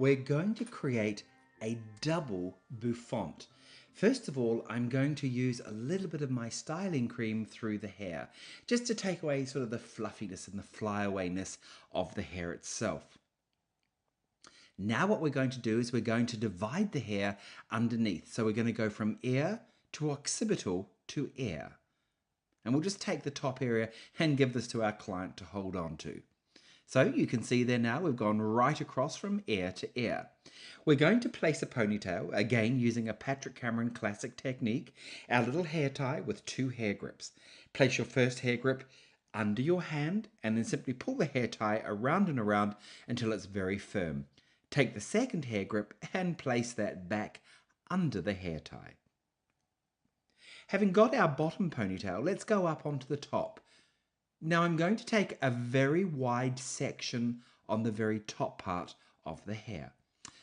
we're going to create a double bouffant. First of all, I'm going to use a little bit of my styling cream through the hair, just to take away sort of the fluffiness and the flyawayness of the hair itself. Now what we're going to do is we're going to divide the hair underneath. So we're going to go from ear to occipital to ear. And we'll just take the top area and give this to our client to hold on to. So you can see there now we've gone right across from ear to ear. We're going to place a ponytail, again using a Patrick Cameron classic technique, our little hair tie with 2 hair grips. Place your first hair grip under your hand and then simply pull the hair tie around and around until it's very firm. Take the second hair grip and place that back under the hair tie. Having got our bottom ponytail, let's go up onto the top. Now I'm going to take a very wide section on the very top part of the hair.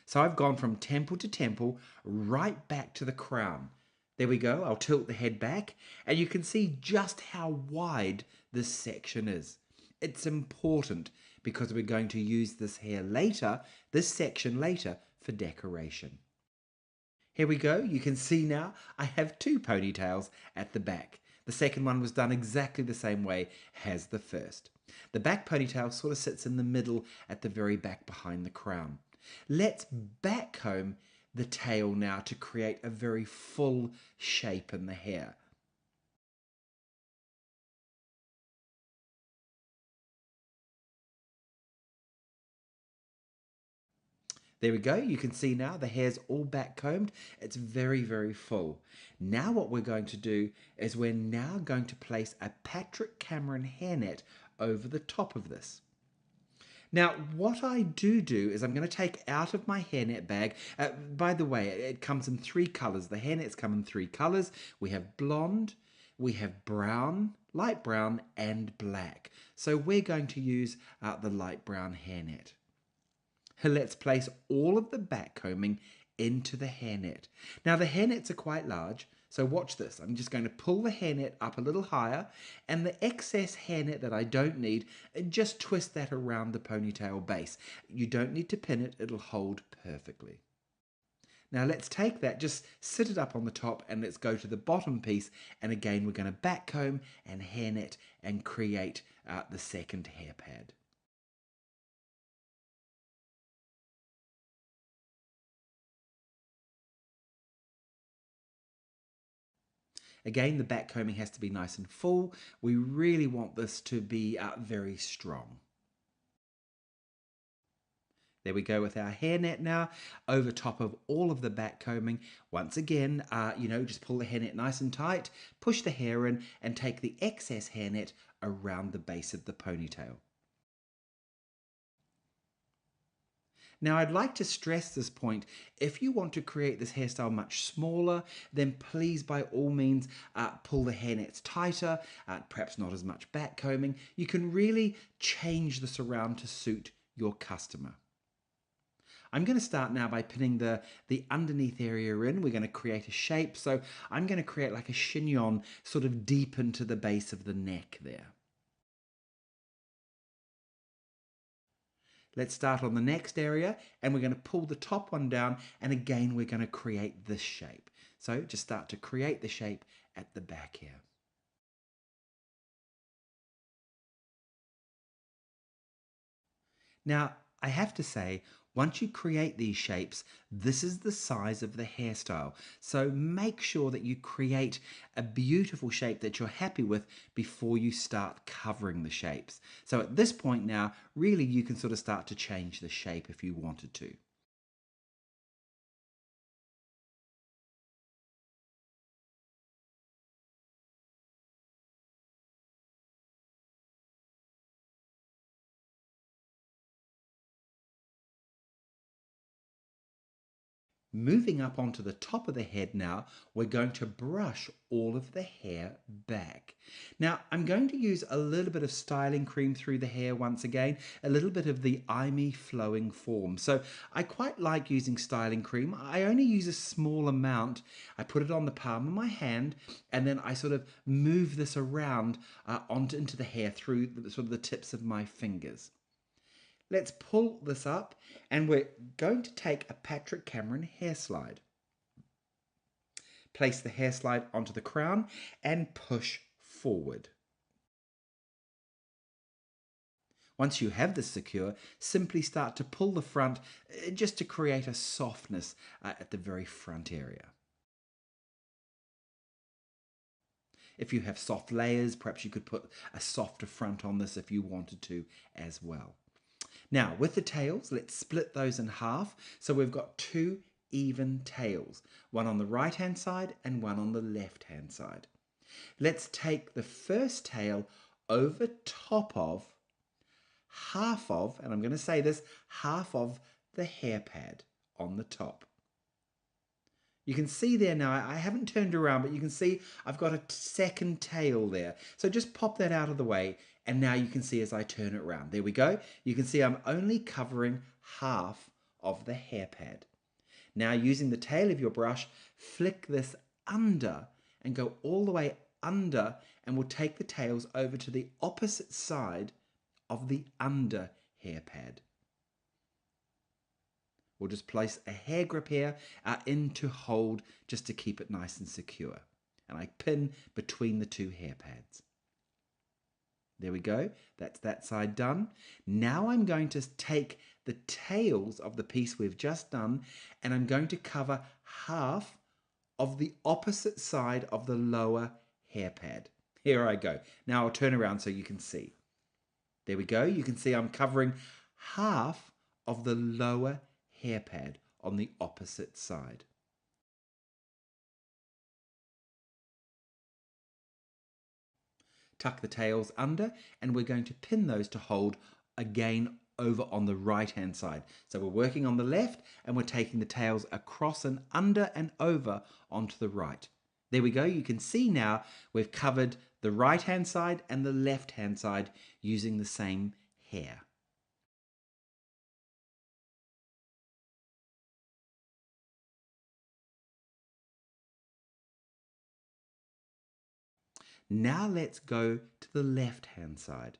So I've gone from temple to temple right back to the crown. There we go. I'll tilt the head back and you can see just how wide this section is. It's important because we're going to use this hair later, this section later, for decoration. Here we go. You can see now I have 2 ponytails at the back. The second one was done exactly the same way as the first. The back ponytail sort of sits in the middle at the very back behind the crown. Let's backcomb the tail now to create a very full shape in the hair. There we go. You can see now the hair's all back combed. It's very, very full. Now what we're going to do is we're now going to place a Patrick Cameron hairnet over the top of this. Now, what I do is I'm going to take out of my hairnet bag. By the way, it comes in 3 colours. The hairnets come in 3 colours. We have blonde, we have brown, light brown, and black. So we're going to use the light brown hairnet. Let's place all of the back combing into the hairnet. Now the hairnets are quite large, so watch this. I'm just going to pull the hairnet up a little higher and the excess hairnet that I don't need, just twist that around the ponytail base. You don't need to pin it, it'll hold perfectly. Now let's take that, just sit it up on the top and let's go to the bottom piece, and again we're going to back comb and hairnet and create the second hair pad. Again, the back combing has to be nice and full. We really want this to be very strong. There we go with our hairnet now over top of all of the back combing. Once again, just pull the hairnet nice and tight, push the hair in and take the excess hairnet around the base of the ponytail. Now I'd like to stress this point, if you want to create this hairstyle much smaller, then please by all means pull the hairnets tighter, perhaps not as much back combing. You can really change this around to suit your customer. I'm going to start now by pinning the underneath area in. We're going to create a shape, so I'm going to create like a chignon sort of deep into the base of the neck there. Let's start on the next area and we're going to pull the top one down, and again we're going to create this shape. So just start to create the shape at the back here. Now I have to say, once you create these shapes, this is the size of the hairstyle. So make sure that you create a beautiful shape that you're happy with before you start covering the shapes. So at this point now, really you can sort of start to change the shape if you wanted to. Moving up onto the top of the head now, we're going to brush all of the hair back. Now, I'm going to use a little bit of styling cream through the hair once again, a little bit of the Ime flowing form. So I quite like using styling cream. I only use a small amount. I put it on the palm of my hand and then I sort of move this around into the hair through sort of the tips of my fingers. Let's pull this up, and we're going to take a Patrick Cameron hair slide. Place the hair slide onto the crown and push forward. Once you have this secure, simply start to pull the front just to create a softness at the very front area. If you have soft layers, perhaps you could put a softer front on this if you wanted to as well. Now, with the tails, let's split those in half. So we've got two even tails, one on the right-hand side and one on the left-hand side. Let's take the first tail over top of half of, and I'm going to say this, half of the hair pad on the top. You can see there now, I haven't turned around, but you can see I've got a second tail there. So just pop that out of the way, and now you can see as I turn it around. There we go. You can see I'm only covering half of the hair pad. Now, using the tail of your brush, flick this under and go all the way under, and we'll take the tails over to the opposite side of the under hair pad. We'll just place a hair grip here in to hold, just to keep it nice and secure. And I pin between the two hair pads. There we go. That's that side done. Now I'm going to take the tails of the piece we've just done, and I'm going to cover half of the opposite side of the lower hair pad. Here I go. Now I'll turn around so you can see. There we go. You can see I'm covering half of the lower hair pad on the opposite side. Tuck the tails under, and we're going to pin those to hold again over on the right hand side. So we're working on the left, and we're taking the tails across and under and over onto the right. There we go. You can see now we've covered the right hand side and the left hand side using the same hair. Now let's go to the left hand side.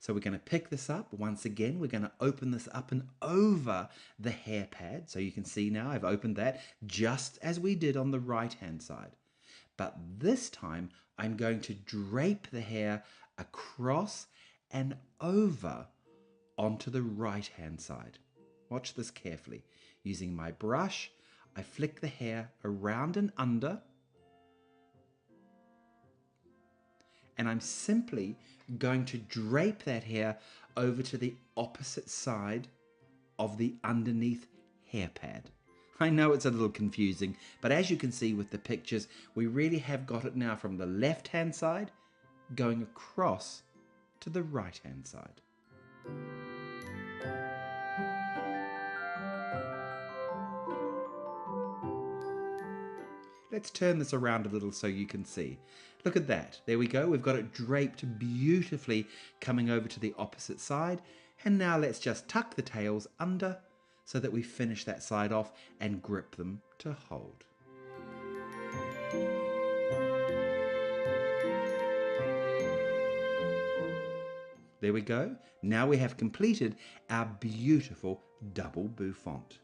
So we're going to pick this up. Once again, we're going to open this up and over the hair pad. So you can see now I've opened that just as we did on the right hand side. But this time I'm going to drape the hair across and over onto the right hand side. Watch this carefully. Using my brush, I flick the hair around and under, and I'm simply going to drape that hair over to the opposite side of the underneath hair pad. I know it's a little confusing, but as you can see with the pictures, we really have got it now from the left hand side going across to the right hand side. Let's turn this around a little so you can see. Look at that. There we go. We've got it draped beautifully coming over to the opposite side. And now let's just tuck the tails under so that we finish that side off and grip them to hold. There we go. Now we have completed our beautiful double bouffant.